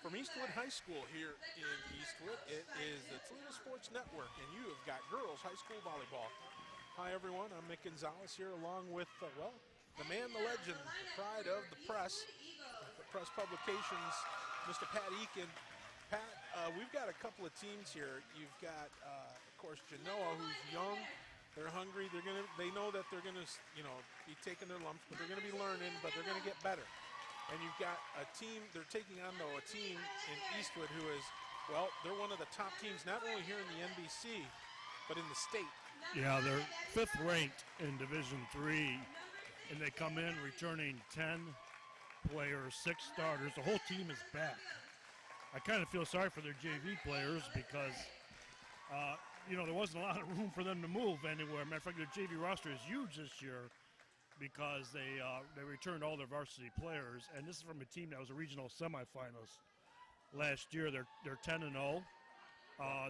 From Eastwood High School here in Eastwood, it is the Toledo Sports Network, and you have got girls high school volleyball. Hi, everyone. I'm Mick Gonzalez here along with, the man, the legend, the pride of the press publications, Mr. Pat Eakin. Pat, we've got a couple of teams here. You've got, of course, Genoa, who's young. They're hungry. They know that they're gonna, be taking their lumps, but they're gonna be learning. But they're gonna get better. And you've got a team. They're taking on a team in Eastwood who is, they're one of the top teams not only here in the NBC, but in the state. Yeah, they're 5th ranked in Division III, and they come in returning 10 players, 6 starters. The whole team is back. I kind of feel sorry for their JV players because, there wasn't a lot of room for them to move anywhere. Matter of fact, their JV roster is huge this year because they returned all their varsity players, and this is from a team that was a regional semifinalist last year. They're 10-0.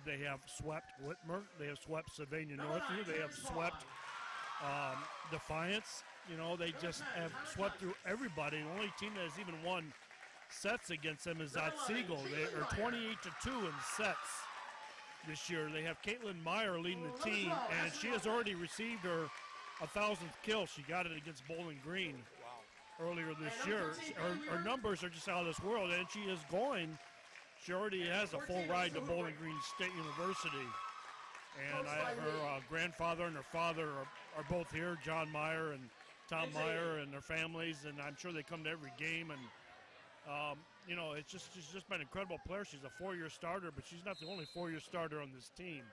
They have swept Whitmer. They have swept Sylvania Northview. They have swept Defiance. They just have swept through everybody. The only team that has even won sets against them is Otsego. They are 28-2 in sets this year. They have Caitlin Meyer leading the team, and she has already received her 1,000th kill. She got it against Bowling Green earlier this year. Her numbers are just out of this world, and she is going. She already has a full ride to Bowling Green State University. And her grandfather and her father are both here, John Meyer and Tom Meyer and their families, and I'm sure they come to every game. And, she's just been an incredible player. She's a 4-year starter, but she's not the only 4-year starter on this team.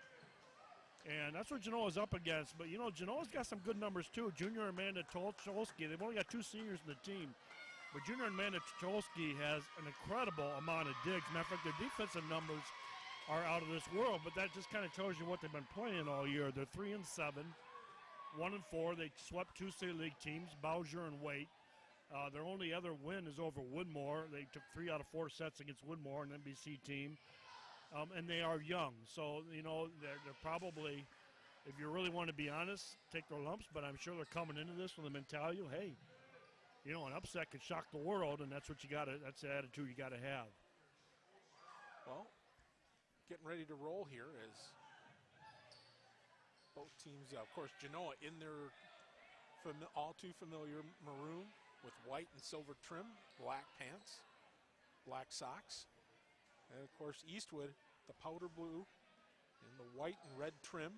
And that's what Genoa's up against. But, Genoa's got some good numbers, too. Junior Amanda Tolsky, they've only got 2 seniors in the team. But Junior Amanda Tolsky has an incredible amount of digs. Matter of fact, their defensive numbers are out of this world. But that just kind of tells you what they've been playing all year. They're 3-7, 1-4. They swept 2 state league teams, Bowser and Waite. Their only other win is over Woodmore. They took 3 out of 4 sets against Woodmore, an NBC team. And they are young. So, they're probably, if you really want to be honest, take their lumps. But I'm sure they're coming into this with the mentality, hey, an upset could shock the world, and that's what that's the attitude you got to have. Well, getting ready to roll here as both teams, of course, Genoa in their all too familiar maroon with white and silver trim, black pants, black socks. And, of course, Eastwood, the powder blue and the white and red trim.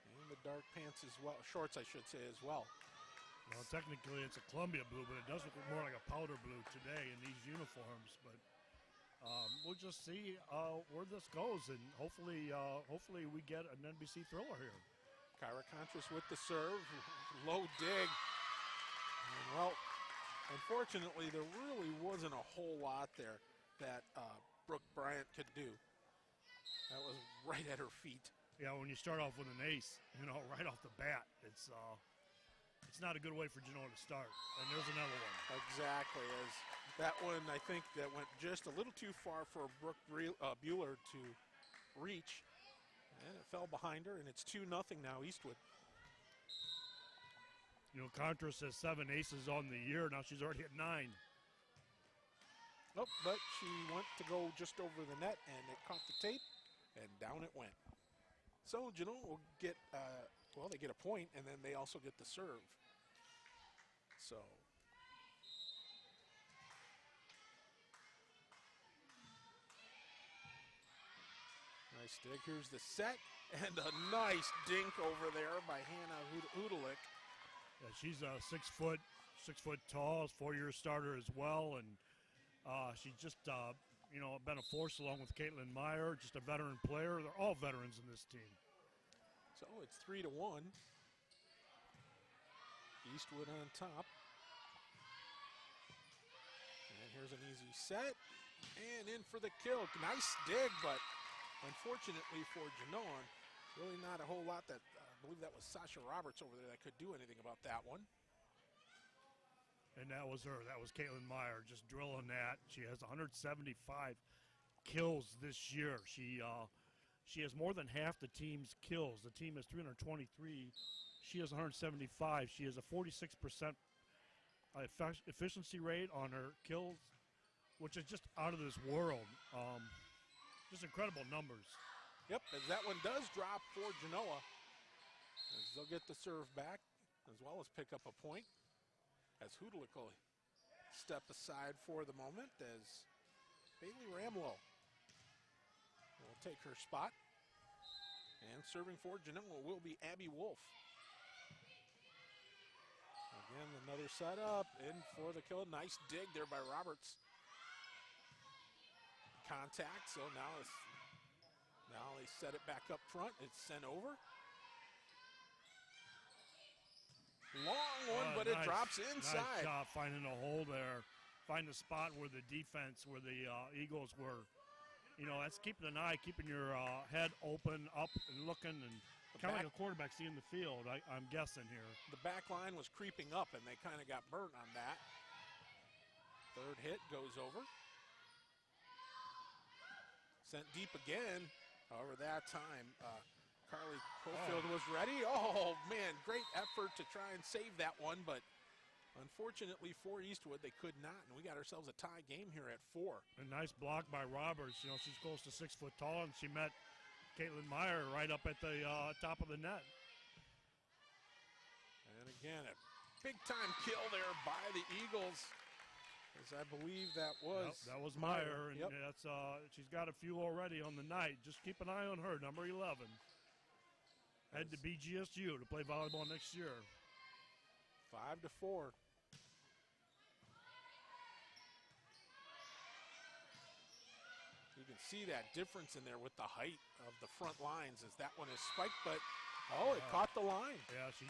And the dark pants as well, shorts I should say as well. Well, technically it's a Columbia blue, but it does look more like a powder blue today in these uniforms. But we'll just see where this goes, and hopefully we get an NBC thriller here. Kyra Contras with the serve, low dig. And, unfortunately, there really wasn't a whole lot there that Brooke Bryant could do. That was right at her feet. Yeah, when you start off with an ace, right off the bat, it's not a good way for Genoa to start. And there's another one. Exactly. As that one, I think that went just a little too far for Brooke Bueller to reach. And it fell behind her, and it's 2-0 now, Eastwood. Contras has 7 aces on the year. Now she's already at 9. Nope, but she went to go just over the net, and it caught the tape, and down it went. So Genoa will get, they get a point, and then they also get the serve. So. Nice dig. Here's the set, and a nice dink over there by Hannah Udalik. Yeah, she's 6 foot tall, 4-year starter as well, and she's just been a force along with Caitlin Meyer, just a veteran player. They're all veterans in this team. So it's 3-1. Eastwood on top. And here's an easy set, and in for the kill. Nice dig, but unfortunately for Genoa, really not a whole lot that, I believe that was Sasha Roberts over there that could do anything about that one. And that was her. That was Caitlin Meyer just drilling that. She has 175 kills this year. She has more than half the team's kills. The team has 323. She has 175. She has a 46% efficiency rate on her kills which is just out of this world. Just incredible numbers. Yep, as that one does drop for Genoa, as they'll get the serve back, as well as pick up a point, as Hudalik will step aside for the moment, as Bailey Ramlow will take her spot. And serving for Genoa will be Abby Wolf. Again, another setup, in for the kill. Nice dig there by Roberts. Contact, so now they set it back up front. It's sent over. Long one, but nice, it drops inside. Nice job finding a hole there. Find the spot where the defense, where the Eagles were. You know, that's keeping an eye, keeping your head open, up and looking, and kind of like a quarterback seeing the field, I'm guessing here. The back line was creeping up, and they kind of got burnt on that. Third hit goes over. Sent deep again. However, that time, Carly Cofield was ready. Oh, man, great effort to try and save that one, but unfortunately for Eastwood, they could not, and we got ourselves a tie game here at 4. A nice block by Roberts. You know, she's close to 6 foot tall, and she met Caitlin Meyer right up at the top of the net. And again, a big-time kill there by the Eagles, as I believe that was. Yep, that was Meyer, and yep. that's she's got a few already on the night. Just keep an eye on her, number 11. Head to BGSU to play volleyball next year. 5-4. You can see that difference in there with the height of the front lines as that one is spiked, but it caught the line. Yeah, she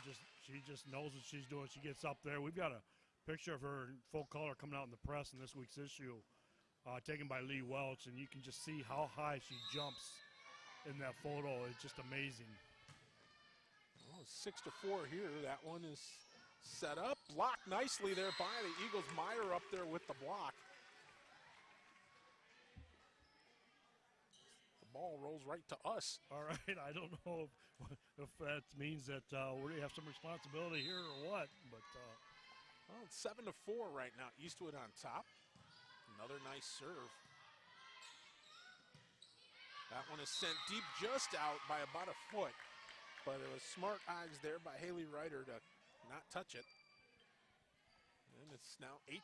just knows what she's doing. She gets up there. We've got a picture of her in full color coming out in the press in this week's issue, taken by Lee Welch, and you can just see how high she jumps in that photo. It's just amazing. Well, 6-4 here. That one is set up, blocked nicely there by the Eagles. Meyer up there with the block. The ball rolls right to us. All right, I don't know if that means that we have some responsibility here or what, but well, it's 7-4 right now. Eastwood on top. Another nice serve. That one is sent deep, just out by about a foot, but it was smart eyes there by Haley Ryder to not touch it. And it's now 8-4.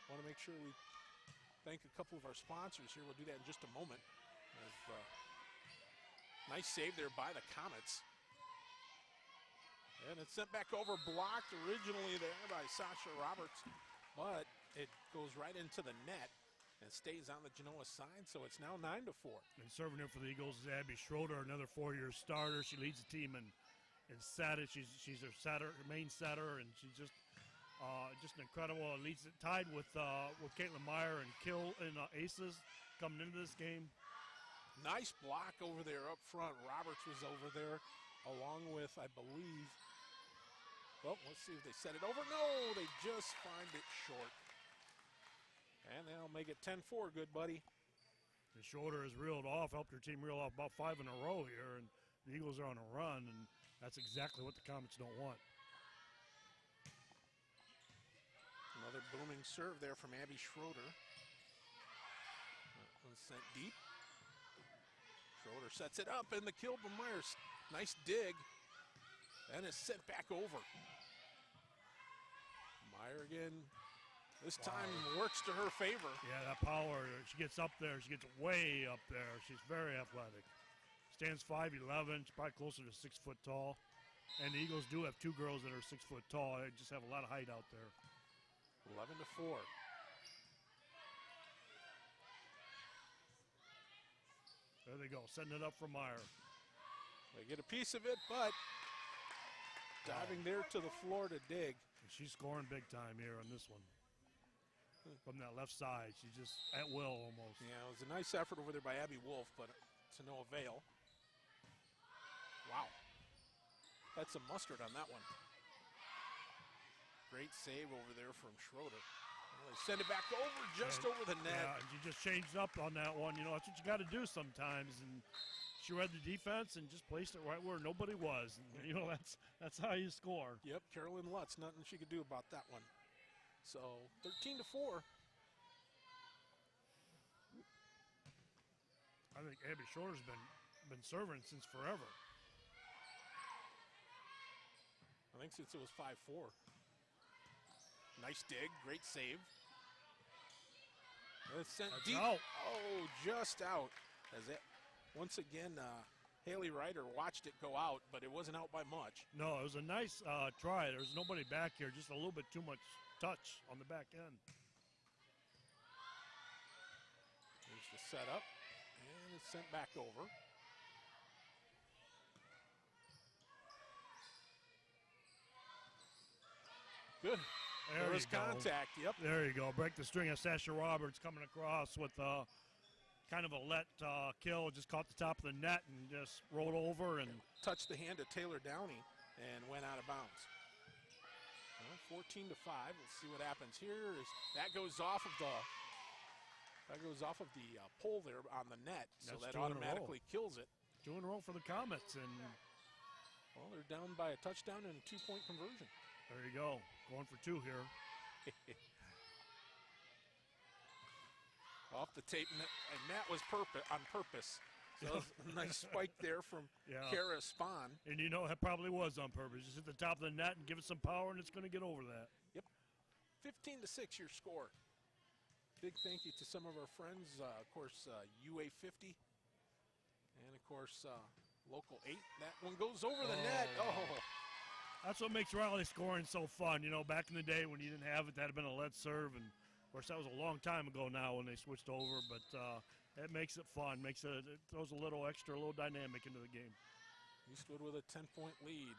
Want to make sure we thank a couple of our sponsors here. We'll do that in just a moment. Nice save there by the Comets. And it's sent back over, blocked originally there by Sasha Roberts, but it goes right into the net and stays on the Genoa side, so it's now 9-4. And serving in for the Eagles is Abby Schroeder, another 4-year starter. She leads the team in setter. She's their setter, main setter, and she's just incredible. Leads it tied with Caitlin Meyer and Kill and aces coming into this game. Nice block over there up front. Roberts was over there along with, I believe, well, let's see if they set it over. No, they just find it short. And they'll make it 10-4, good buddy. And Schroeder has reeled off, helped her team reel off about 5 in a row here, and the Eagles are on a run, and that's exactly what the Comets don't want. Another booming serve there from Abby Schroeder. That one's sent deep. Schroeder sets it up, and the kill from Myers. Nice dig, and it's sent back over. Meyer again, this time works to her favor. Yeah, that power, she gets up there, she gets way up there. She's very athletic. Stands 5'11", she's probably closer to 6 foot tall. And the Eagles do have 2 girls that are 6 foot tall. They just have a lot of height out there. 11-4. There they go, setting it up for Meyer. They get a piece of it, but diving there to the floor to dig. And she's scoring big time here on this one. From that left side, she's just at will almost. Yeah, it was a nice effort over there by Abby Wolf, but to no avail. Wow. Had some mustard on that one. Great save over there from Schroeder. Well, they send it back over, just over the net. Yeah, and she just changed up on that one. You know, that's what you got to do sometimes. And she read the defense and just placed it right where nobody was. And, you know, that's how you score. Yep, Carolyn Lutz, nothing she could do about that one. So 13-4. I think Abby Shorter's been serving since forever. I think since it was 5-4. Nice dig, great save. It's sent That's deep. out. Oh, just out. As it, once again, Haley Ryder watched it go out, but it wasn't out by much. No, it was a nice try. There's nobody back here, just a little bit too much touch on the back end. Here's the setup, and it's sent back over. Good. There was contact, yep. There you go. Break the string of Sasha Roberts coming across with kind of a let kill. Just caught the top of the net and just rolled over and touched the hand of Taylor Downey and went out of bounds. Well, 14-5. Let's see what happens here. That goes off of the pole there on the net, so that automatically kills it. 2 in a row for the Comets, and well, they're down by a touchdown and a 2-point conversion. There you go. Going for 2 here. Off the tape, and that was on purpose. So a nice spike there from Kara Spahn. And you know, it probably was on purpose. Just hit the top of the net and give it some power, and it's going to get over that. Yep. 15-6 your score. Big thank you to some of our friends, of course, UA 50, and of course, Local 8. That one goes over the net. Oh. That's what makes rally scoring so fun. You know, back in the day when you didn't have it, that'd have been a lead serve, and of course that was a long time ago now when they switched over. But it makes it fun. It throws a little dynamic into the game. Eastwood with a 10-point lead.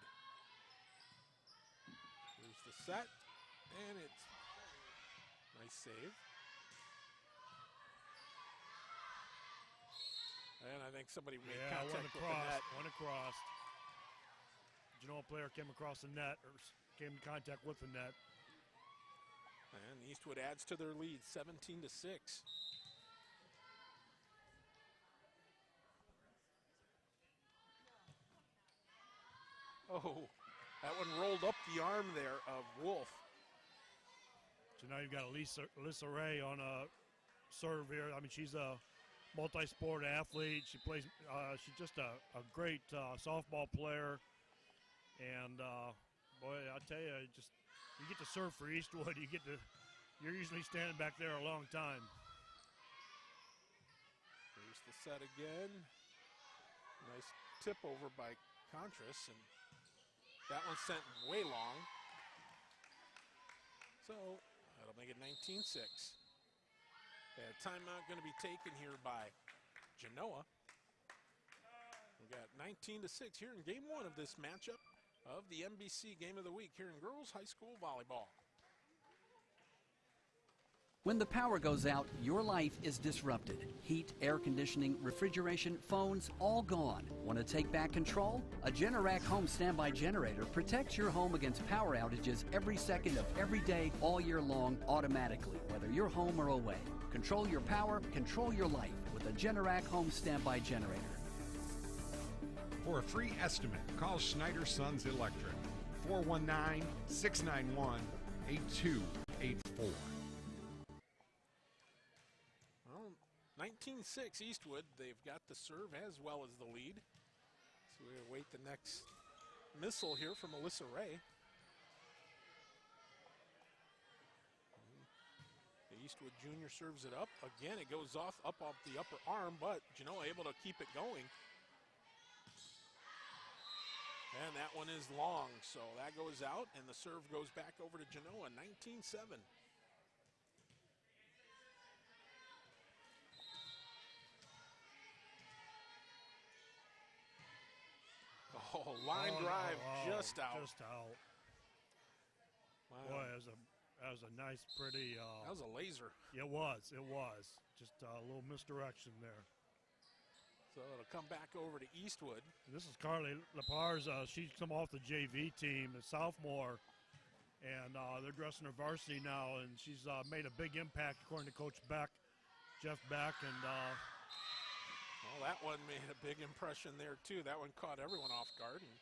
Here's the set, and it's nice save. And I think somebody made contact with the net. Went across. Genoa player came across the net, or came in contact with the net. And Eastwood adds to their lead, 17-6. Oh, that one rolled up the arm there of Wolf. So now you've got Alyssa Ray on a serve here. I mean, she's a multi-sport athlete. She plays. She's just a great softball player. And boy, I tell you, you get to serve for Eastwood. You're usually standing back there a long time. Here's the set again. Nice tip over by Contras, and that one's sent way long. So that'll make it 19-6. Timeout going to be taken here by Genoa. We got 19-6 here in game 1 of this matchup of the NBC Game of the Week here in girls high school volleyball. When the power goes out, your life is disrupted. Heat, air conditioning, refrigeration, phones, all gone. Want to take back control? A Generac home standby generator protects your home against power outages every second of every day, all year long, automatically, whether you're home or away. Control your power, control your life with a Generac home standby generator. For a free estimate, call Schneider Sons Electric, 419-691-8284. Well, 19-6 Eastwood. They've got the serve as well as the lead. So we await the next missile here from Alyssa Ray. The Eastwood junior serves it up. Again, it goes off the upper arm, but Genoa able to keep it going. And that one is long, so that goes out, and the serve goes back over to Genoa, 19-7. Oh, line drive, just out. Just out. Wow. Boy, that was a nice, pretty. That was a laser. It was. Just a little misdirection there. So it'll come back over to Eastwood. This is Carly Lepar's. She's come off the JV team, a sophomore, and they're dressing her varsity now, and she's made a big impact according to Coach Beck, Jeff Beck, and well, that one made a big impression there too. That one caught everyone off guard, and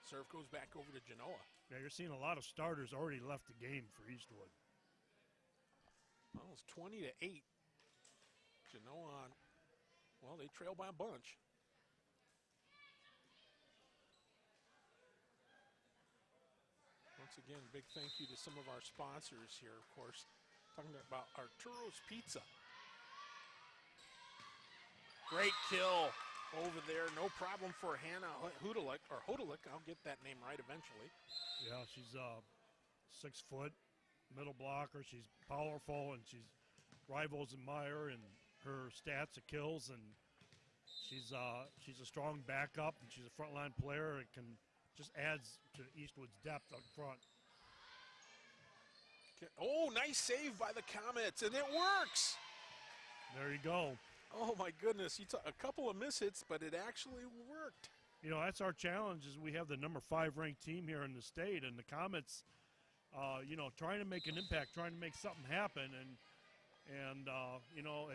serve goes back over to Genoa. yeah, you're seeing a lot of starters already left the game for Eastwood. Well, it's 20-8. Genoa on, well, they trail by a bunch. Once again, big thank you to some of our sponsors here, of course. Talking about Arturo's Pizza. Great kill over there. No problem for Hannah Hudalik, or Hodalik. I'll get that name right eventually. Yeah, she's 6 foot, middle blocker. She's powerful, and she's rivals in Meyer and her stats of kills, and she's a strong backup, and she's a frontline player. It can just adds to Eastwood's depth up front. Oh, nice save by the Comets, and it works. There you go. Oh my goodness, a couple of mishits, but it actually worked. You know, that's our challenge, is we have the number 5 ranked team here in the state, and the Comets, you know, trying to make an impact, trying to make something happen, and you know,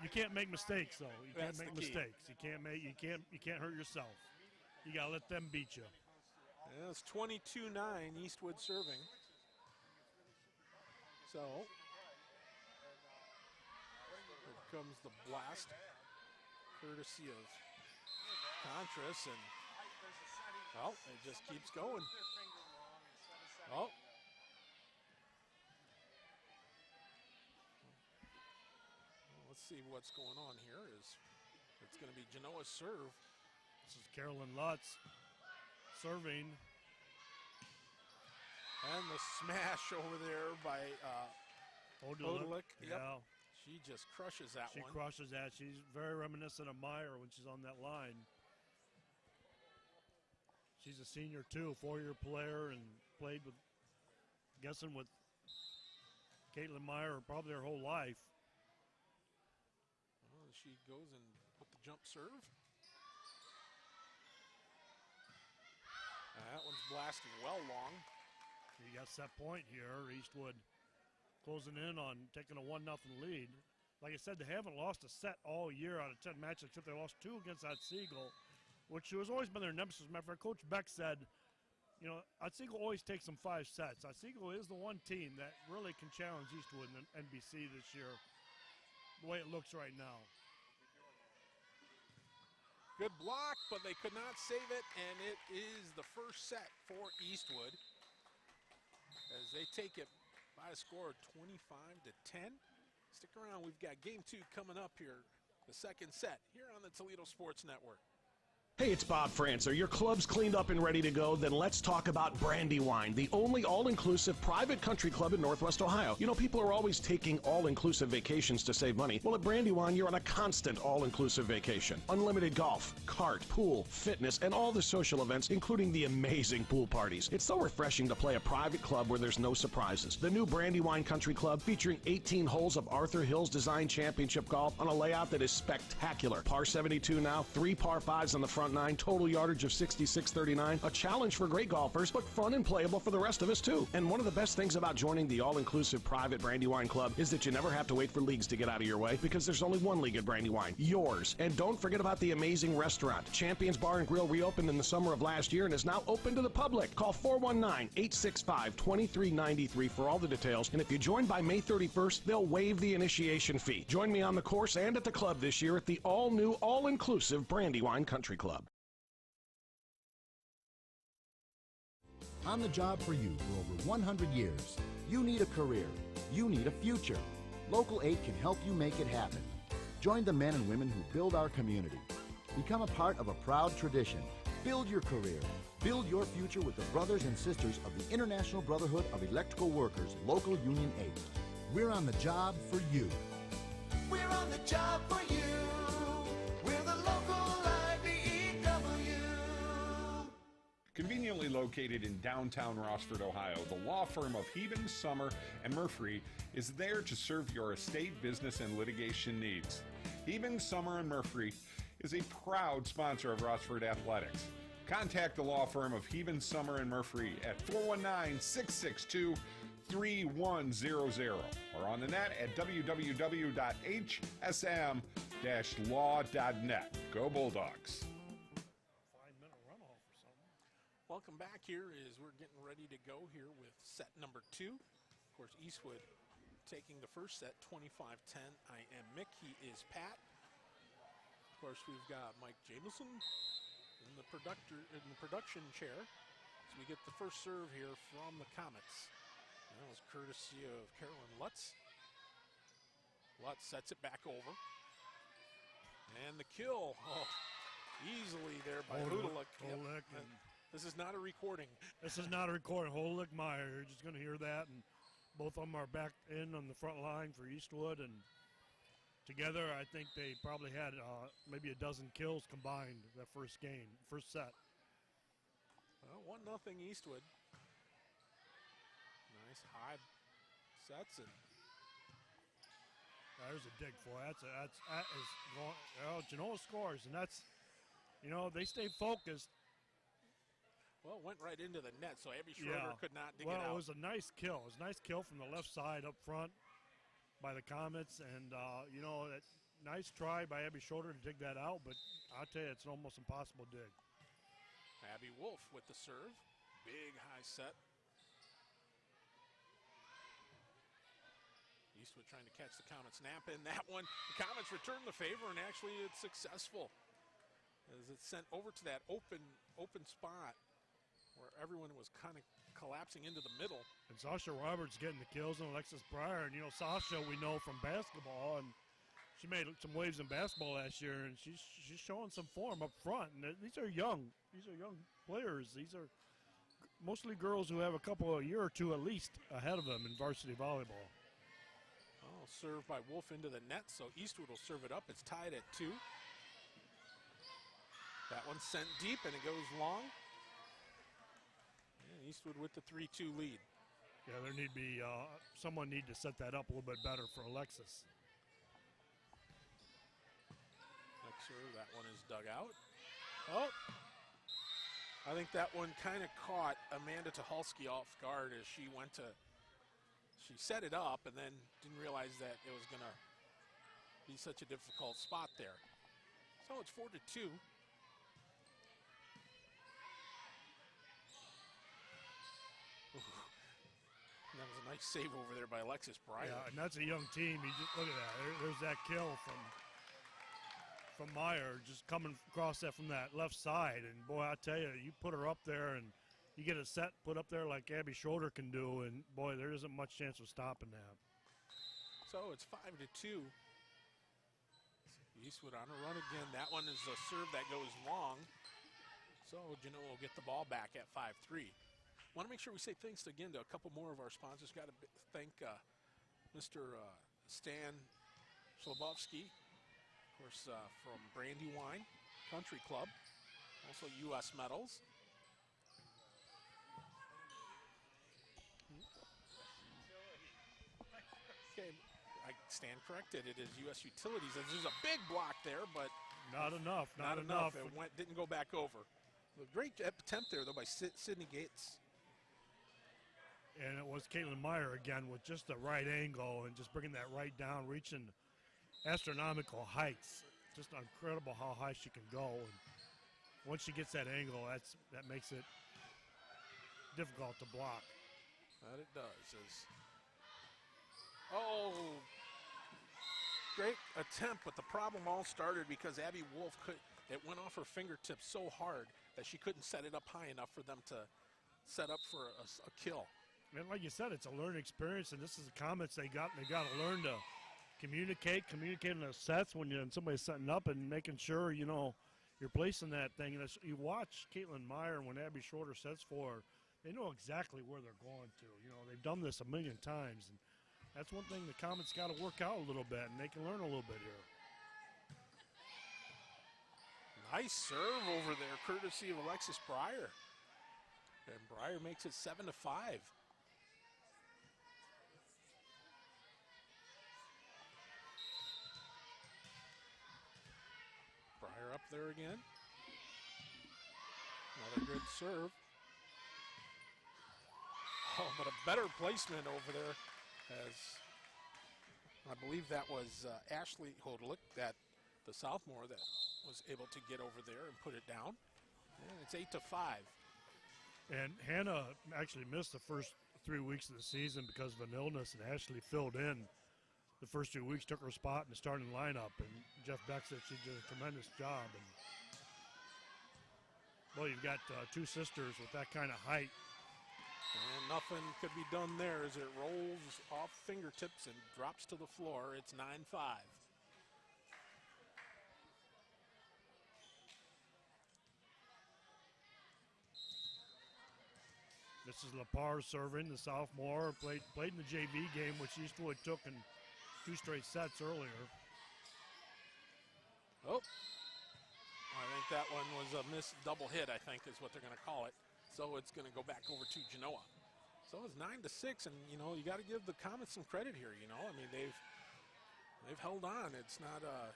you can't make mistakes, though. You can't make mistakes. You can't hurt yourself. You gotta let them beat you. Yeah, it's 22-9, Eastwood serving. So here comes the blast, courtesy of Contras, and well, it just keeps going. Oh. Let's see what's going on here. It's going to be Genoa's serve. This is Carolyn Lutz serving. And the smash over there by Hodalik. Yep. Yeah. She just crushes that one. She crushes that. She's very reminiscent of Meyer when she's on that line. She's a senior too, 4-year player, and played with, guessing with Caitlin Meyer probably her whole life. Well, she goes and put the jump serve. That one's blasted well long. You got set point here. Eastwood closing in on taking a 1-0 lead. Like I said, they haven't lost a set all year out of 10 matches, except they lost 2 against Otsego, which has always been their nemesis. Matter of fact, Coach Beck said, you know, Otsego always takes them 5 sets. Otsego is the one team that really can challenge Eastwood in the NBC this year, the way it looks right now. Good block, but they could not save it, and it is the first set for Eastwood as they take it by a score of 25-10. Stick around, we've got game 2 coming up here, the second set here on the Toledo Sports Network. Hey, it's Bob France. Are your clubs cleaned up and ready to go? Then let's talk about Brandywine, the only all-inclusive private country club in Northwest Ohio. You know, people are always taking all-inclusive vacations to save money. Well, at Brandywine, you're on a constant all-inclusive vacation. Unlimited golf, kart, pool, fitness, and all the social events, including the amazing pool parties. It's so refreshing to play a private club where there's no surprises. The new Brandywine Country Club, featuring 18 holes of Arthur Hills Design Championship golf on a layout that is spectacular. Par 72 now, 3 par 5s on the front 9, total yardage of 66.39. A challenge for great golfers, but fun and playable for the rest of us too. And one of the best things about joining the all-inclusive private Brandywine Club is that you never have to wait for leagues to get out of your way, because there's only one league at Brandywine, yours. And don't forget about the amazing restaurant. Champions Bar and Grill reopened in the summer of last year and is now open to the public. Call 419-865-2393 for all the details. And if you join by May 31st, they'll waive the initiation fee. Join me on the course and at the club this year at the all-new, all-inclusive Brandywine Country Club. On the job for you for over 100 years. You need a career. You need a future. Local 8 can help you make it happen. Join the men and women who build our community. Become a part of a proud tradition. Build your career. Build your future with the brothers and sisters of the International Brotherhood of Electrical Workers, Local Union 8. We're on the job for you. We're on the job for you. We're the local IBEW. Conveniently located in downtown Rossford, Ohio, the law firm of Heben, Summer, and Murphy is there to serve your estate, business, and litigation needs. Heben, Summer, and Murphy is a proud sponsor of Rossford Athletics. Contact the law firm of Heben, Summer, and Murphy at 419-662-3100 or on the net at www.hsm-law.net. Go Bulldogs. 5-minute runoff or something. Welcome back. Here is we're getting ready to go here with set number 2. Of course, Eastwood taking the first set, 25-10. I am Mick. He is Pat. Of course, we've got Mike Jameson in the production chair. So we get the first serve here from the Comets. That was courtesy of Carolyn Lutz. Lutz sets it back over. And the kill. Oh, easily there by Hudelik. Hudelik. This is not a recording. This is not a recording. Hudelik Meyer, you're just going to hear that. And both of them are back in on the front line for Eastwood. And together, I think they probably had maybe a dozen kills combined that first game, first set. Well, 1-0 Eastwood. Nice high sets. And there's a dig for it. That is going. Genoa scores, and that's, they stay focused. Well, it went right into the net, so Abby Schroeder could not dig it out. Well, it was a nice kill. It was a nice kill from the left side up front by the Comets, and, that nice try by Abby Schroeder to dig that out, but I'll tell you, it's an almost impossible dig. Abby Wolf with the serve. Big high set. Eastwood trying to catch the Comets nap in that one. The Comets return the favor, and actually it's successful as it's sent over to that open spot where everyone was kind of collapsing into the middle. And Sasha Roberts getting the kills on Alexis Breyer. And, Sasha we know from basketball, and she made some waves in basketball last year, and she's showing some form up front. And these are young players. These are mostly girls who have a year or two at least ahead of them in varsity volleyball. Oh, served by Wolf into the net, so Eastwood will serve it up. It's tied at 2. That one's sent deep, and it goes long. And Eastwood with the 3-2 lead. Yeah, there need to be someone need to set that up a little bit better for Alexis. Next serve, that one is dug out. Oh, I think that one kind of caught Amanda Tucholsky off guard as she set it up and then didn't realize that it was going to be such a difficult spot there. So it's 4-2. That was a nice save over there by Alexis Breyer. Yeah, and that's a young team. You just look at that. There's that kill from Meyer, just coming across that from that left side. And boy, I tell you, you put her up there and you get a set put up there like Abby Schroeder can do, and boy, there isn't much chance of stopping that. So it's 5-2. Eastwood on a run again. That one is a serve that goes long. So Genoa will get the ball back at 5-3. Want to make sure we say thanks again to a couple more of our sponsors. Got to thank Mr. Stan Slabowski, of course, from Brandywine Country Club, also U.S. Metals. Okay, I stand corrected. It is U.S. Utilities. There's a big block there, but not enough. It didn't go back over. A great attempt there, though, by Sydney Gates. And it was Caitlin Meyer again with just the right angle and just bringing that right down, reaching astronomical heights. Just incredible how high she can go. And once she gets that angle, that makes it difficult to block. That it does. Oh, great attempt, but the problem all started because Abby Wolf it went off her fingertips so hard that she couldn't set it up high enough for them to set up for a kill. And like you said, it's a learning experience, and this is the Comets they got to learn to communicate in the sets when somebody's setting up and making sure you're placing that thing. And you watch Caitlin Meyer when Abby Schroeder sets for her, they know exactly where they're going to. They've done this a million times, and that's one thing the Comets got to work out a little bit, and they can learn a little bit here. Nice serve over there, courtesy of Alexis Breyer. And Breyer makes it 7-5. Breyer up there again. Another good serve. Oh, but a better placement over there as I believe that was Ashley Hudelik, the sophomore that was able to get over there and put it down. And it's 8-5. And Hannah actually missed the first 3 weeks of the season because of an illness, and Ashley filled in the first 2 weeks, took her spot in the starting lineup, and Jeff Beck said she did a tremendous job. And well, you've got two sisters with that kind of height. And nothing could be done there as it rolls off fingertips and drops to the floor. It's 9-5. This is Lepar serving, the sophomore, played in the JV game, which Eastwood took in 2 straight sets earlier. Oh, I think that one was a missed double hit, I think is what they're going to call it. So it's going to go back over to Genoa. So it's 9-6, and you know you got to give the Comets some credit here. You know, I mean they've held on. It's not a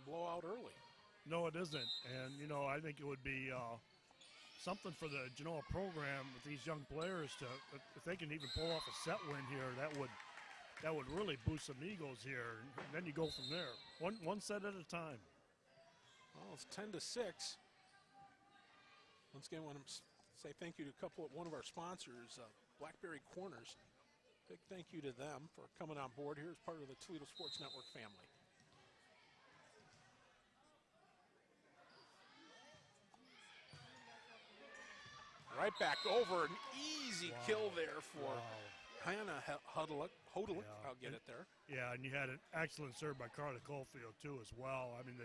blowout early. No, it isn't, and you know I think it would be something for the Genoa program with these young players to, if they can even pull off a set win here, that would really boost some egos here, and then you go from there, one set at a time. Well, it's 10-6. Once again, I want to say thank you to one of our sponsors, Blackberry Corners. Big thank you to them for coming on board here as part of the Toledo Sports Network family. Right back over, an easy kill there for Hannah Hodelick. Yeah. I'll get it there. Yeah, and you had an excellent serve by Carla Caulfield too as well. I mean,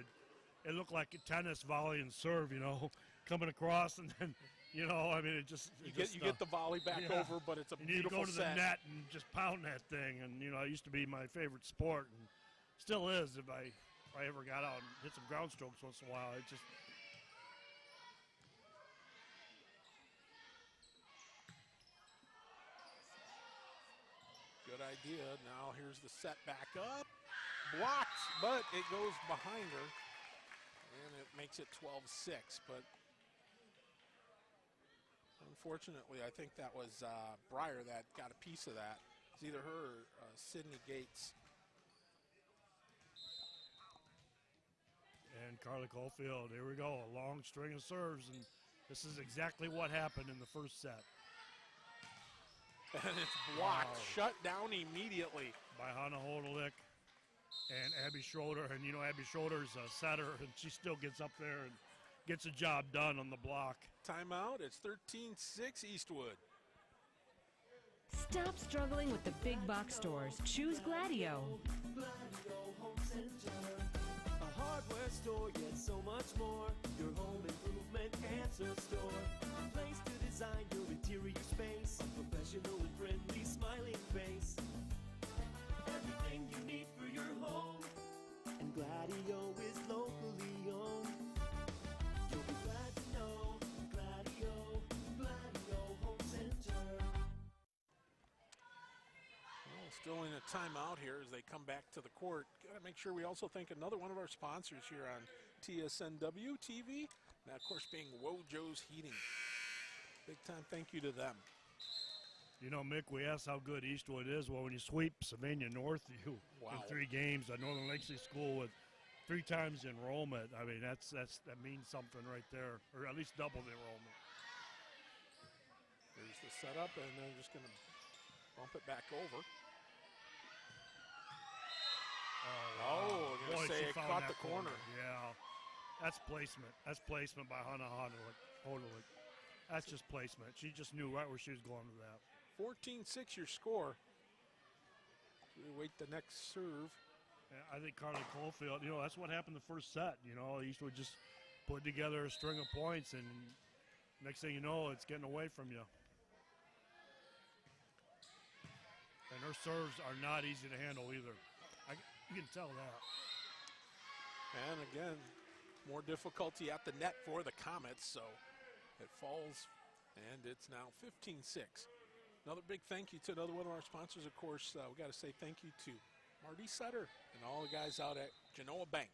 it looked like a tennis volley and serve, you know, coming across, and then, you know, I mean, you get the volley back over, but it's a beautiful set. You go to the net and just pound that thing, and you know, it used to be my favorite sport, and still is if I ever got out and hit some ground strokes once in a while. It just. Good idea. Now here's the set back up. Blocked, but it goes behind her. And it makes it 12-6. But unfortunately, I think that was Breyer that got a piece of that. It's either her or Sydney Gates. And Carla Caulfield, here we go, a long string of serves. And this is exactly what happened in the first set. And it's blocked, shut down immediately. By Hannah Hodelick and Abby Schroeder. And, you know, Abby Schroeder's a setter, and she still gets up there and gets a job done on the block. Timeout. It's 13-6 Eastwood. Stop struggling with the big box stores. Choose Gladio. Gladio Home Center. A hardware store, yet so much more. Your home improvement answer store. A place to design your interior space. A professional and friendly smiling face. Everything you need for your home. And Gladio is locally owned. You'll be glad to know Gladio Home Center. Well, still in a timeout here as they come back to the court. Got to make sure we also thank another one of our sponsors here on TSNW TV. And that, of course, being Wojo's Heating. Big time thank you to them. You know, Mick, we asked how good Eastwood is. Well, when you sweep Sylvania Northview in 3 games, a Northern Lakeside school with 3 times enrollment, I mean, that means something right there, or at least double the enrollment. Here's the setup, and they're just going to bump it back over. I'm going to say it caught the corner. Yeah, that's placement. That's placement by Hannah Hodelick. That's just placement. She just knew right where she was going with that. 14-6 your score. We wait the next serve. I think Carly Caulfield, you know, that's what happened the first set. You know, Eastwood just put together a string of points, and next thing you know, it's getting away from you. And her serves are not easy to handle either. You can tell that. And again, more difficulty at the net for the Comets, so it falls, and it's now 15-6. Another big thank you to another one of our sponsors, of course. We got to say thank you to Marty Sutter and all the guys out at Genoa Bank.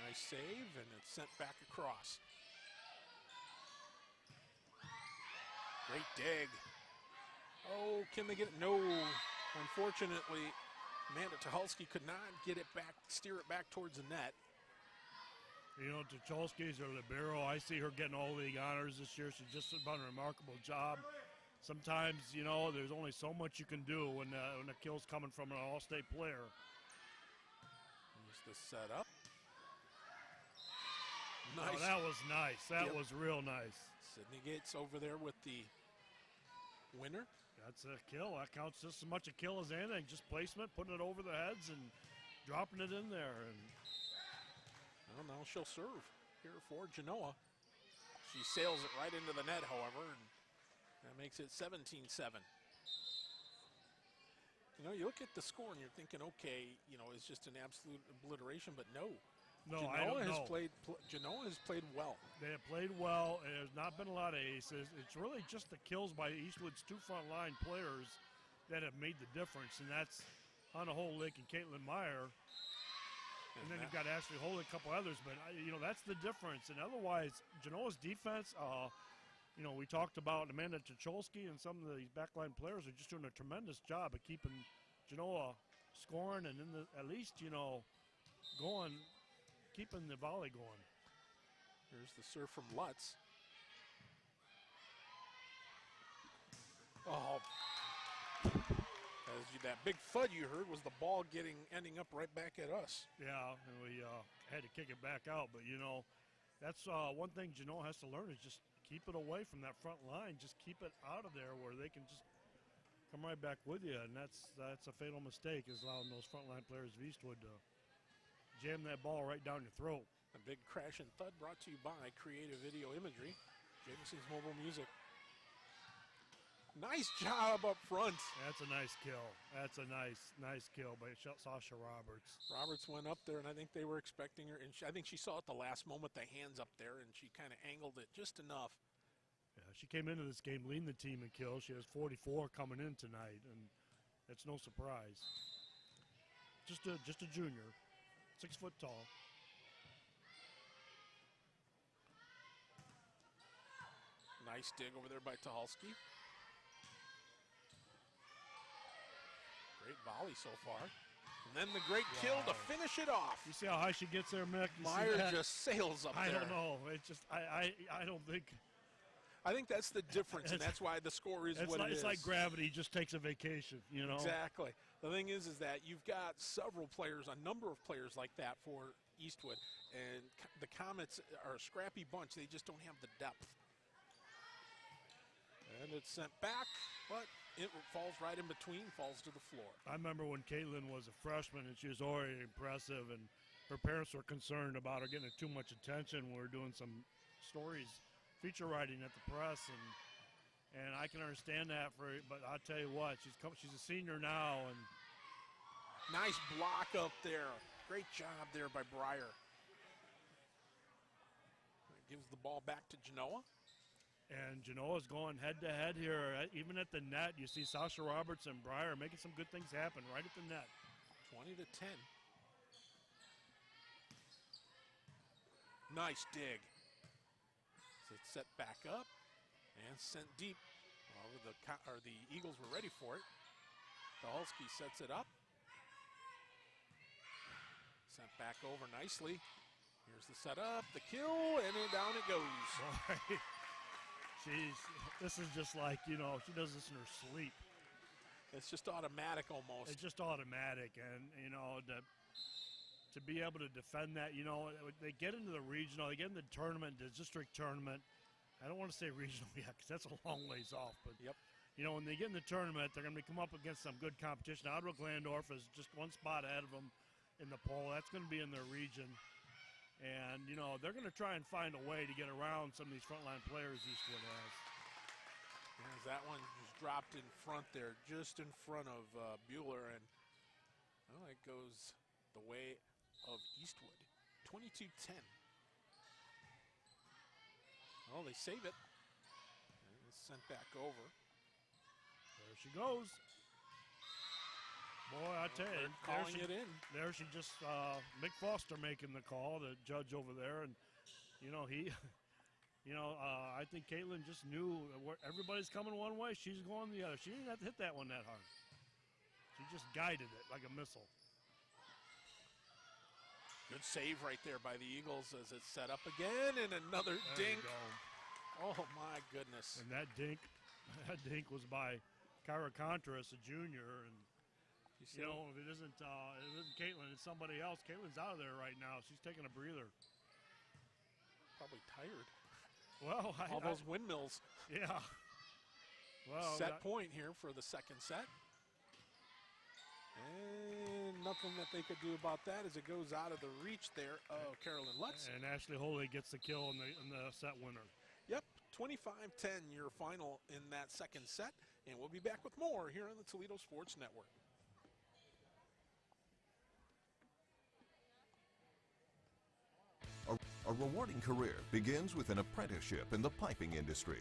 Nice save, and it's sent back across. Great dig. Oh, can they get it? No. Unfortunately, Amanda Tucholsky could not get it back, steer it back towards the net. You know, Tucholsky's her libero. I see her getting all league honors this year. She's just done a remarkable job. Sometimes, you know, there's only so much you can do when the kill's coming from an all-state player. Here's the setup. Nice. Nice. Oh, that was nice. That was real nice. Sydney Gates over there with the winner. That's a kill. That counts just as much a kill as anything. Just placement, putting it over their heads and dropping it in there. And well, now she'll serve here for Genoa. She sails it right into the net, however, and that makes it 17-7. You know, you look at the score and you're thinking, okay, you know, it's just an absolute obliteration, but no. no, I don't know. Genoa has played well. They have played well. There's not been a lot of aces. It's really just the kills by Eastwood's two front line players that have made the difference, and that's Hannah Holick and Caitlin Meyer. And then you've got Ashley Holick, a couple others, but, you know, that's the difference. And otherwise, Genoa's defense, you know, we talked about Amanda Tucholsky, and some of these backline players are just doing a tremendous job of keeping Genoa scoring and at least, you know, going, keeping the volley going. Here's the serve from Lutz. Oh, that big thud you heard was the ball ending up right back at us. Yeah, and we had to kick it back out. But, you know, that's one thing Genoa has to learn is just keep it away from that front line. Just keep it out of there where they can just come right back with you. And that's a fatal mistake, is allowing those front line players of Eastwood to jam that ball right down your throat. A big crash and thud brought to you by Creative Video Imagery, Jameson's Mobile Music. Nice job up front. That's a nice kill. That's a nice kill by Sasha Roberts. Roberts went up there, and I think they were expecting her. And I think she saw at the last moment the hands up there, and she kind of angled it just enough. Yeah, she came into this game leading the team in kills. She has 44 coming in tonight, and it's no surprise. Just a junior, 6 foot tall. Nice dig over there by Tucholsky. Great volley so far. And then the great kill to finish it off. You see how high she gets there, Mick? Meyer just sails up there. I don't know. It's just, I don't think. I think that's the difference, and that's why the score is what it is. It's like gravity just takes a vacation, you know? Exactly. The thing is that you've got several players, a number of players like that for Eastwood, and the Comets are a scrappy bunch. They just don't have the depth. And it's sent back, but it falls right in between, falls to the floor. I remember when Caitlin was a freshman, and she was already impressive, and her parents were concerned about her getting too much attention. We were doing some stories, feature writing at the press, and I can understand that. But I'll tell you what, she's a senior now, and nice block up there. Great job there by Breyer. Gives the ball back to Genoa. And Genoa's going head-to-head here. Even at the net, you see Sasha Roberts and Breyer making some good things happen right at the net. 20-10. Nice dig. So it's set back up and sent deep. Well, the Eagles were ready for it. Tucholsky sets it up. Sent back over nicely. Here's the setup, the kill, and then down it goes. Boy. This is just like, you know, she does this in her sleep. It's just automatic almost. It's just automatic, and, you know, to be able to defend that, you know, they get into the regional, they get in the tournament, the district tournament. I don't want to say regional yet because that's a long ways off, but, you know, when they get in the tournament, they're going to come up against some good competition. Ottawa Glandorf is just one spot ahead of them in the poll. That's going to be in their region. And, you know, they're going to try and find a way to get around some of these frontline players Eastwood has. As that one just dropped in front there, just in front of Bueller. And, well, it goes the way of Eastwood. 22-10. Well, they save it. And it's sent back over. There she goes. Boy, I tell you, calling it in. There she just, Mick Foster making the call, the judge over there, and you know I think Caitlin just knew everybody's coming one way, she's going the other. She didn't have to hit that one that hard. She just guided it like a missile. Good save right there by the Eagles as it's set up again, and another dink. Oh my goodness! And that dink was by Kyra Contreras, a junior, and you know, if it isn't Caitlin, it's somebody else. Caitlin's out of there right now. She's taking a breather. Probably tired. Well, all those windmills. Yeah. Well, set point here for the second set. And nothing that they could do about that as it goes out of the reach there of Carolyn Lutz. And Ashley Holy gets the kill in the set winner. Yep, 25-10 your final in that second set. And we'll be back with more here on the Toledo Sports Network. A rewarding career begins with an apprenticeship in the piping industry.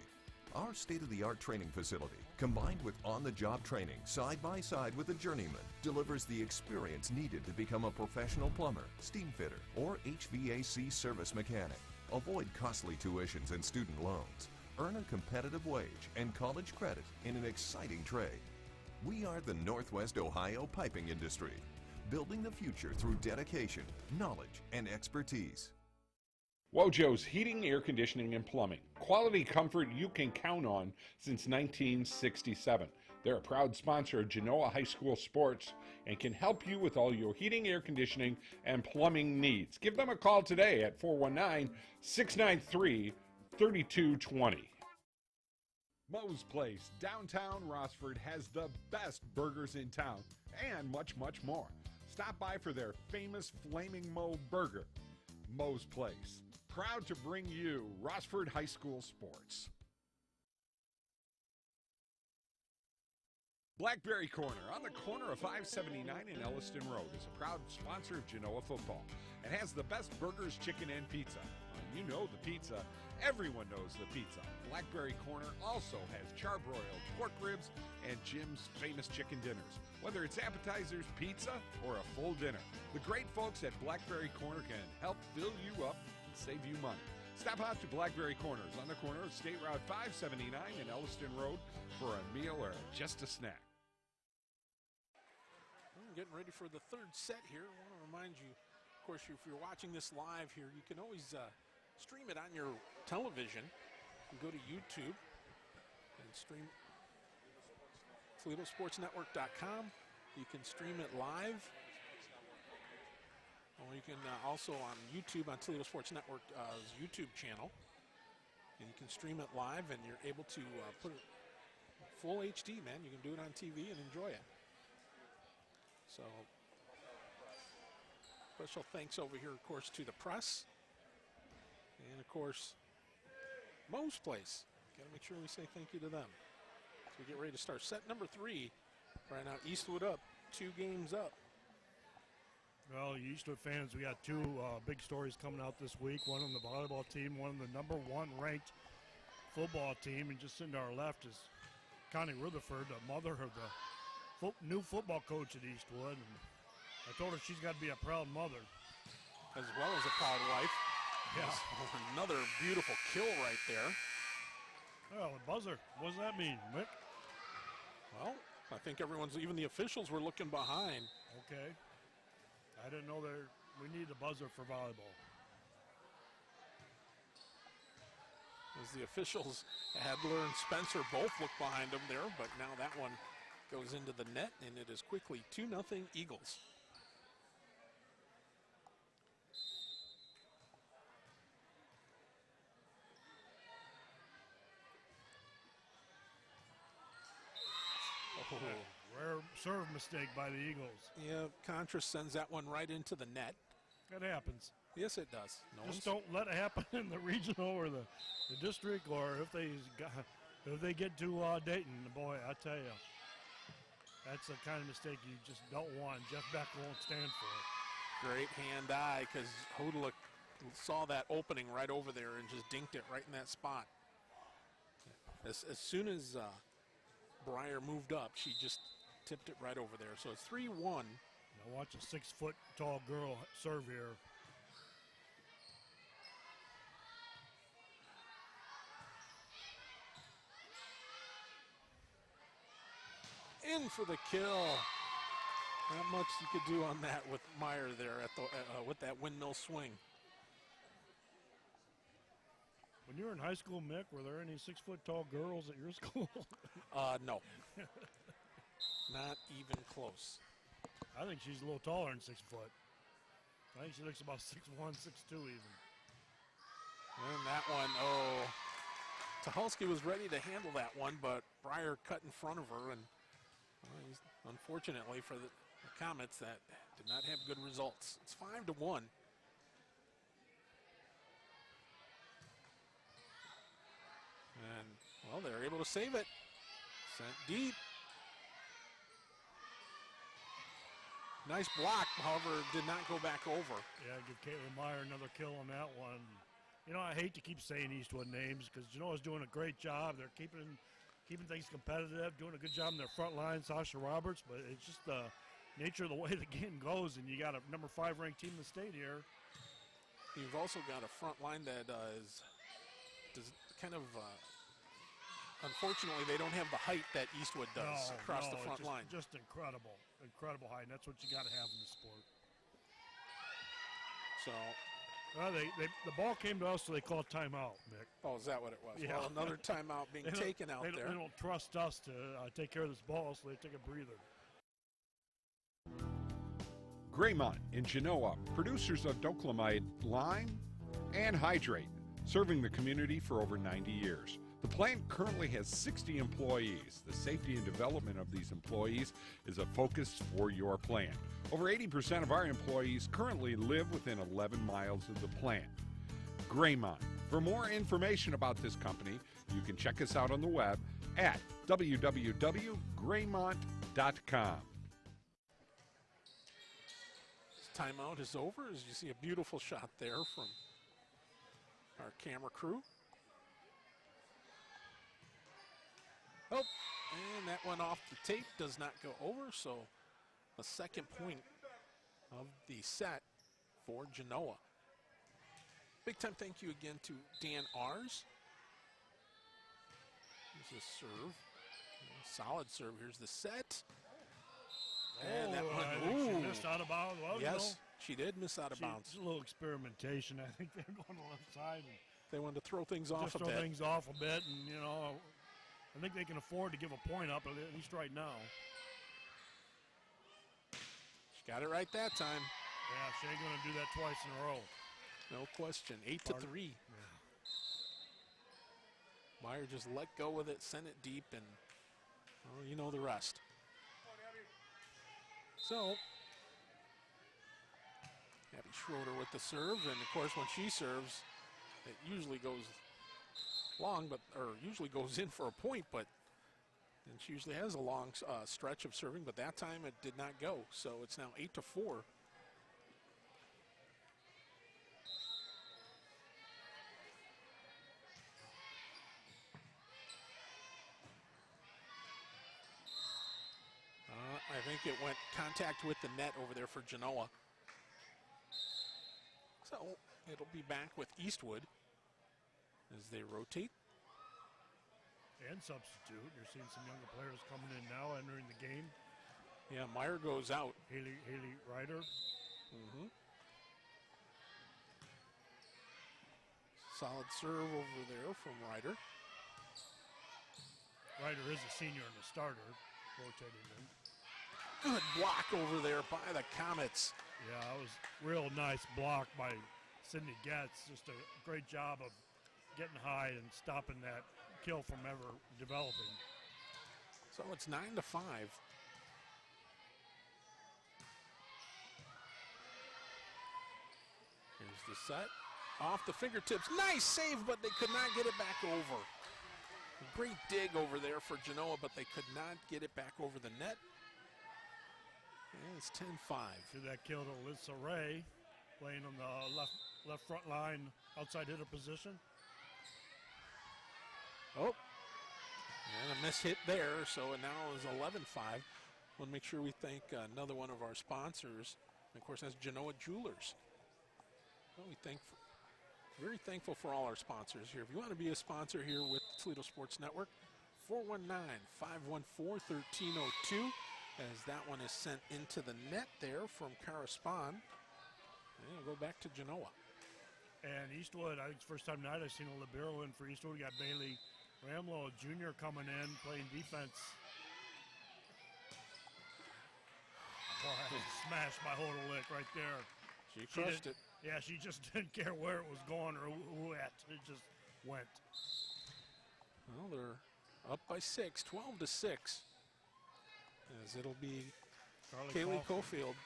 Our state-of-the-art training facility, combined with on-the-job training side by side with a journeyman, delivers the experience needed to become a professional plumber, steam fitter, or HVAC service mechanic. Avoid costly tuitions and student loans. Earn a competitive wage and college credit in an exciting trade. We are the Northwest Ohio piping industry, building the future through dedication, knowledge, and expertise. Wojo's Heating, Air Conditioning, and Plumbing. Quality comfort you can count on since 1967. They're a proud sponsor of Genoa High School sports and can help you with all your heating, air conditioning, and plumbing needs. Give them a call today at 419-693-3220. Moe's Place, downtown Rossford, has the best burgers in town and much, much more. Stop by for their famous Flaming Moe burger. Moe's Place, proud to bring you Rossford High School sports. Blackberry Corner, on the corner of 579 and Elliston Road, is a proud sponsor of Genoa football and has the best burgers, chicken, and pizza. You know the pizza. Everyone knows the pizza. Blackberry Corner also has charbroiled pork ribs and Jim's famous chicken dinners. Whether it's appetizers, pizza, or a full dinner, the great folks at Blackberry Corner can help fill you up and save you money. Stop out to Blackberry Corners on the corner of State Route 579 and Elliston Road for a meal or just a snack. Getting ready for the third set here. I want to remind you, of course, if you're watching this live here, you can always stream it on your television. You can go to YouTube and stream ToledoSportsNetwork.com. You can stream it live. Or you can also on YouTube, on Toledo Sports Network's YouTube channel. And you can stream it live, and you're able to put it full HD, man. You can do it on TV and enjoy it. So, special thanks over here, of course, to the press. And, of course, Moe's Place. Got to make sure we say thank you to them. So we get ready to start set number 3. Right now, Eastwood up, 2 games up. Well, you Eastwood fans, we got 2 big stories coming out this week. One on the volleyball team, one on the number 1 ranked football team. And just sitting to our left is Connie Rutherford, the mother of the new football coach at Eastwood. And I told her she's got to be a proud mother. As well as a proud wife. Yeah. Another beautiful kill right there. Well, a buzzer. What does that mean, Mick? Well, I think even the officials were looking behind. Okay. I didn't know we need a buzzer for volleyball. As the officials, Adler and Spencer both look behind them there, but now that one goes into the net, and it is quickly 2-0 Eagles. Oh. Rare serve mistake by the Eagles. Yeah, Contra sends that one right into the net. That happens. Yes, it does. Just don't let it happen in the regional or the district, or if they get to Dayton. Boy, I tell you, that's the kind of mistake you just don't want. Jeff Beck won't stand for it. Great hand-eye, because Hodela saw that opening right over there and just dinked it right in that spot. As soon as Breyer moved up, she just tipped it right over there. So it's 3-1. Now watch a 6-foot-tall girl serve here. In for the kill. Not much you could do on that with Meyer there at the with that windmill swing. When you were in high school, Mick, were there any 6-foot-tall girls at your school? No. Not even close. I think she's a little taller than 6 foot. I think she looks about 6'1", 6'2" even. And that one, Tucholsky was ready to handle that one, but Breyer cut in front of her, and unfortunately for the Comets, that did not have good results. It's 5-1. And, well, they're able to save it. Sent deep. Nice block, however, did not go back over. Yeah, give Caitlin Meyer another kill on that one. You know, I hate to keep saying Eastwood names because Genoa's doing a great job. They're keeping things competitive, doing a good job in their front line, Sasha Roberts, but it's just the nature of the way the game goes, and you got a number 5 ranked team in the state here. You've also got a front line that is kind of, unfortunately, they don't have the height that Eastwood does across the front line. Just incredible height, and that's what you got to have in the sport. So, well, the ball came to us, so they called timeout, Mick. Oh, is that what it was? Yeah. Well, another timeout being taken out there. They don't trust us to take care of this ball, so they take a breather. Graymont in Genoa, producers of Doclamide lime and hydrate, serving the community for over 90 years. The plant currently has 60 employees. The safety and development of these employees is a focus for your plant. Over 80% of our employees currently live within 11 miles of the plant. Graymont. For more information about this company, you can check us out on the web at www.graymont.com. Timeout is over as you see a beautiful shot there from our camera crew. Oh, and that one off the tape does not go over, so the second point of the set for Genoa. Big time thank you again to Dan Ars. Here's the serve. Solid serve. Here's the set. And that one, she missed out of bounds. Well, yes, she did miss out of bounds. It's a little experimentation. I think they're going to the left side. And they wanted to throw things off a bit. Throw things off a bit, and you know, I think they can afford to give a point up, at least right now. She got it right that time. Yeah, she ain't going to do that twice in a row. No question. 8-3. Yeah. Meyer just let go with it, sent it deep, and well, you know the rest. So, Abby Schroeder with the serve, and of course when she serves, it usually goes long, usually goes in for a point, and she usually has a long stretch of serving, but that time it did not go, so it's now 8-4. I think it went contact with the net over there for Genoa. So it'll be back with Eastwood as they rotate. And substitute. You're seeing some younger players coming in now, entering the game. Yeah, Meyer goes out. Haley Ryder. Mm-hmm. Solid serve over there from Ryder. Ryder is a senior and a starter, rotating in. Good block over there by the Comets. Yeah, it was real nice block by Sydney Getz. Just a great job of getting high and stopping that kill from ever developing. So it's 9-5. Here's the set. Off the fingertips. Nice save, but they could not get it back over. Great dig over there for Genoa, but they could not get it back over the net. And it's 10-5. See that kill to Alyssa Ray, playing on the left front line, outside hitter position. Oh, and a miss hit there, so it now is 11-5. Want to make sure we thank another one of our sponsors. And of course, that's Genoa Jewelers. Well, very thankful for all our sponsors here. If you want to be a sponsor here with Toledo Sports Network, 419-514-1302. as that one is sent into the net there from Correspond. And we'll go back to Genoa. And Eastwood, I think it's the first time tonight I've seen a libero in for Eastwood. We got Bailey Ramlow Jr. coming in, playing defense. Boy, smashed by Hodelick right there. She crushed it. Yeah, she just didn't care where it was going or who at. It just went. Well, they're up by 6, 12-6. As it'll be Kaylee Cofield.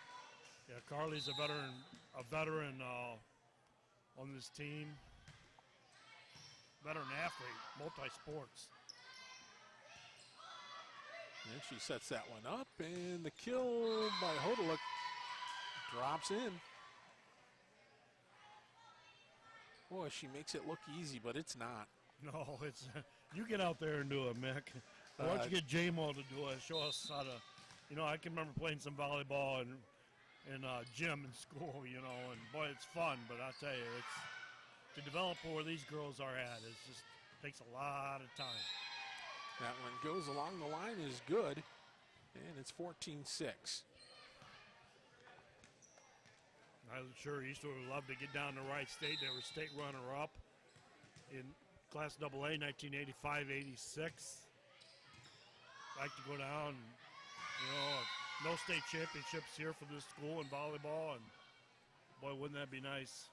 Yeah, Carly's a veteran on this team. Veteran athlete, multi-sports. And she sets that one up, and the kill by Hodelick drops in. Boy, she makes it look easy, but it's not. No, it's you get out there and do it, Mick. Why don't you get J-Mo to do it? Show us how to. You know, I can remember playing some volleyball in gym in school. You know, and boy, it's fun. But I tell you, it's to develop where these girls are at. It just takes a lot of time. That one goes along the line is good, and it's 14-6. I'm sure Eastwood would love to get down to Wright State. They were state runner-up in Class AA, 1985-86. Like to go down, you know, no state championships here for this school in volleyball, and boy, wouldn't that be nice?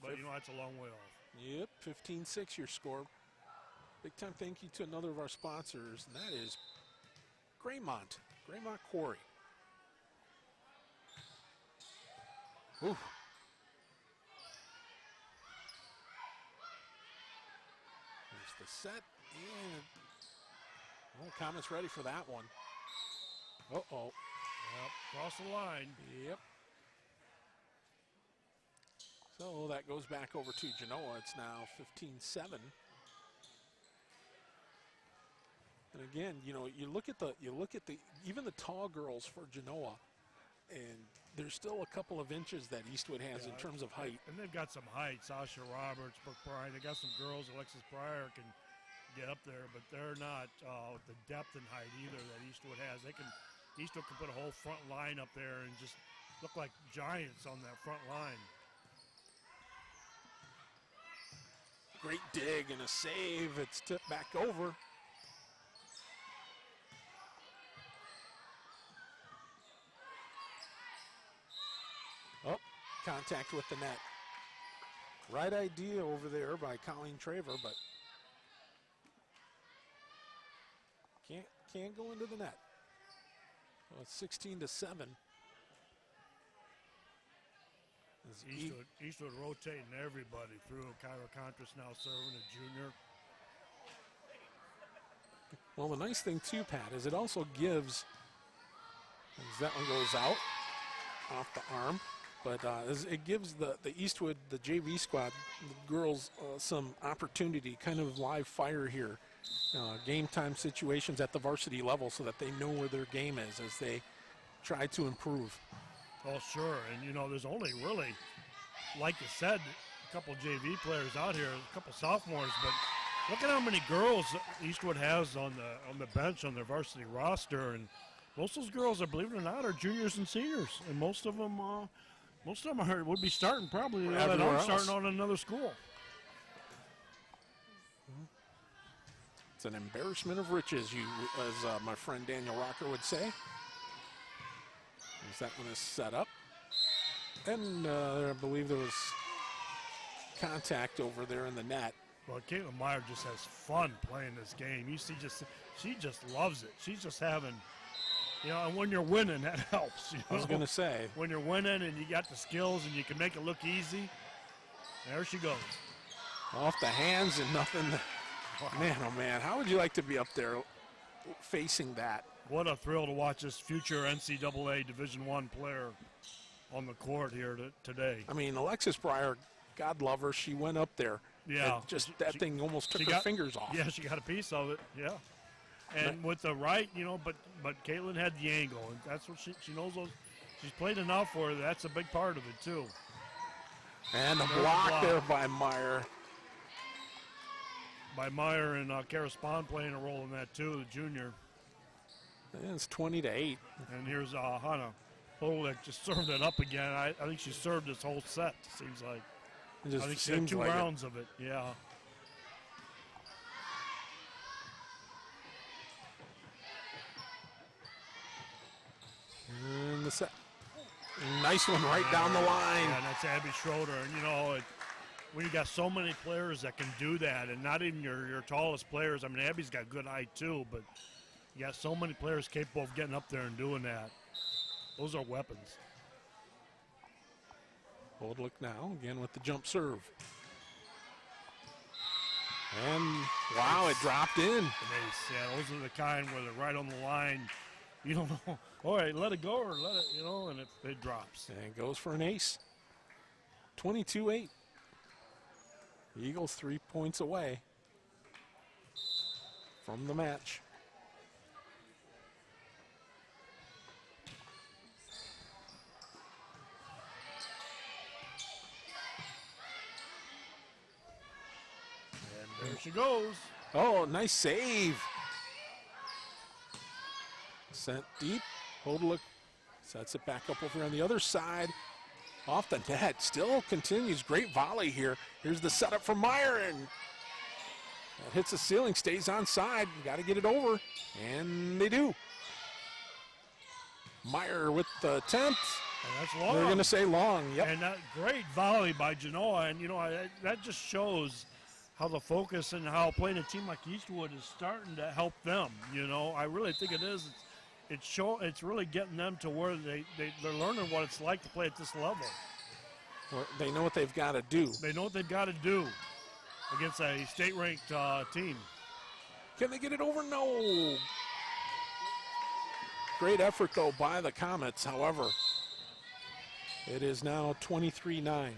But, you know, that's a long way off. Yep, 15-6 your score. Big time thank you to another of our sponsors, and that is Graymont Quarry. Ooh. There's the set, and well, Comet's ready for that one. Uh-oh. Yep, cross the line. Yep. So that goes back over to Genoa. It's now 15-7. And again, you know, you look at the even the tall girls for Genoa, and there's still a couple of inches that Eastwood has in terms of height. And they've got some height. Sasha Roberts, Brooke Bryan. They got some girls. Alexis Pryor can get up there, but they're not with the depth and height either that Eastwood has. Eastwood can put a whole front line up there and just look like giants on that front line. Great dig and a save. It's tipped back over. Oh, contact with the net. Right idea over there by Colleen Traver, but can't go into the net. Well, it's 16-7. Eastwood rotating everybody through. Kyra Contras now serving a junior. Well, the nice thing too, Pat, is it also gives, as that one goes out off the arm, but it gives the Eastwood, the JV squad, the girls, some opportunity, kind of live fire here. Game time situations at the varsity level so that they know where their game is as they try to improve. Oh, sure. And, you know, there's only really, like you said, a couple JV players out here, a couple sophomores, but look at how many girls Eastwood has on the bench on their varsity roster. And most of those girls, believe it or not, are juniors and seniors. And most of them would be starting probably starting on another school. It's an embarrassment of riches, as my friend Daniel Rocker would say. As that one is set up. And I believe there was contact over there in the net. Well, Caitlin Meyer just has fun playing this game. You see, she just loves it. She's just having, you know, and when you're winning, that helps. You know? I was going to say. When you're winning and you got the skills and you can make it look easy, there she goes. Off the hands and nothing. Wow. Man, oh man, how would you like to be up there facing that? What a thrill to watch this future NCAA Division I player on the court here today. I mean, Alexis Pryor, God love her, she went up there. Yeah. That thing almost took her fingers off. Yeah, she got a piece of it, yeah. And with the right, you know, but Caitlin had the angle, and that's what she knows. She's played enough where that's a big part of it, too. And a block there by Meyer. By Meyer and Correspond playing a role in that, too, the junior. And it's 20-8. And here's Hannah Polek just served it up again. I think she served this whole set, seems like. It just I think she had seems 2 like rounds of it, yeah. And the set. Nice one right down the line. Yeah, and that's Abby Schroeder. And, you know, when you got so many players that can do that, and not even your tallest players. I mean, Abby's got good height, too, but you got so many players capable of getting up there and doing that. Those are weapons. Old look now, again with the jump serve. And, wow, it dropped in. An ace. Yeah, those are the kind where they're right on the line. You don't know, all right, let it go or let it, you know, and it drops. And it goes for an ace. 22-8. The Eagles 3 points away from the match. And there she goes. Oh, nice save. Sent deep. Hodlik sets it back up over on the other side. Off the net. Still continues. Great volley here. Here's the setup for Meyer. And that hits the ceiling. Stays on side. Got to get it over. And they do. Meyer with the attempt. And that's long. They're going to say long. Yep. And that great volley by Genoa. And, you know, that just shows how the focus and how playing a team like Eastwood is starting to help them. You know, I really think it is. It's really getting them to where they're learning what it's like to play at this level. Well, they know what they've got to do. They know what they've got to do against a state-ranked team. Can they get it over? No. Great effort, though, by the Comets. However, it is now 23-9.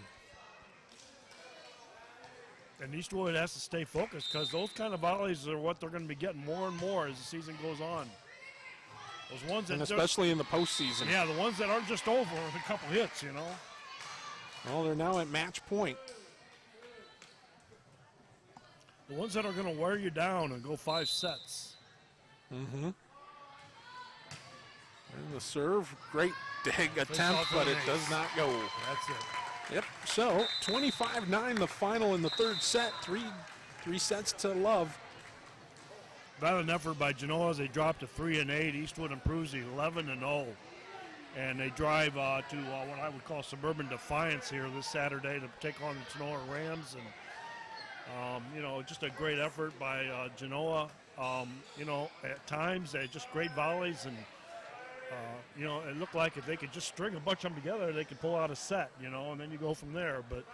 And Eastwood has to stay focused because those kind of volleys are what they're going to be getting more and more as the season goes on. Those ones that and especially in the postseason. Yeah, the ones that aren't just over with a couple hits, you know. Well, they're now at match point. The ones that are going to wear you down and go 5 sets. Mm-hmm. And the serve, great dig attempt, but it does not go. That's it. Yep, so 25-9 the final in the third set. Three sets to love. Valiant effort by Genoa as they drop to 3-8. Eastwood improves to 11-0. And they drive to what I would call suburban defiance here this Saturday to take on the Genoa Rams. And, you know, just a great effort by Genoa. You know, at times, just great volleys. And, you know, it looked like if they could just string a bunch of them together, they could pull out a set, you know, and then you go from there. But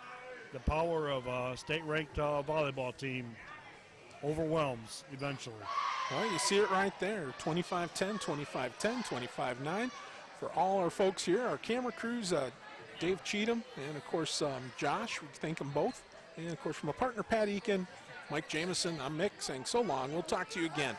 the power of a state-ranked volleyball team overwhelms eventually. Well, you see it right there. 25-10, 25-10, 25-9. For all our folks here, our camera crews, Dave Cheatham, and of course Josh, we thank them both. And of course from a partner, Pat Eakin, Mike Jamison, I'm Mick saying so long. We'll talk to you again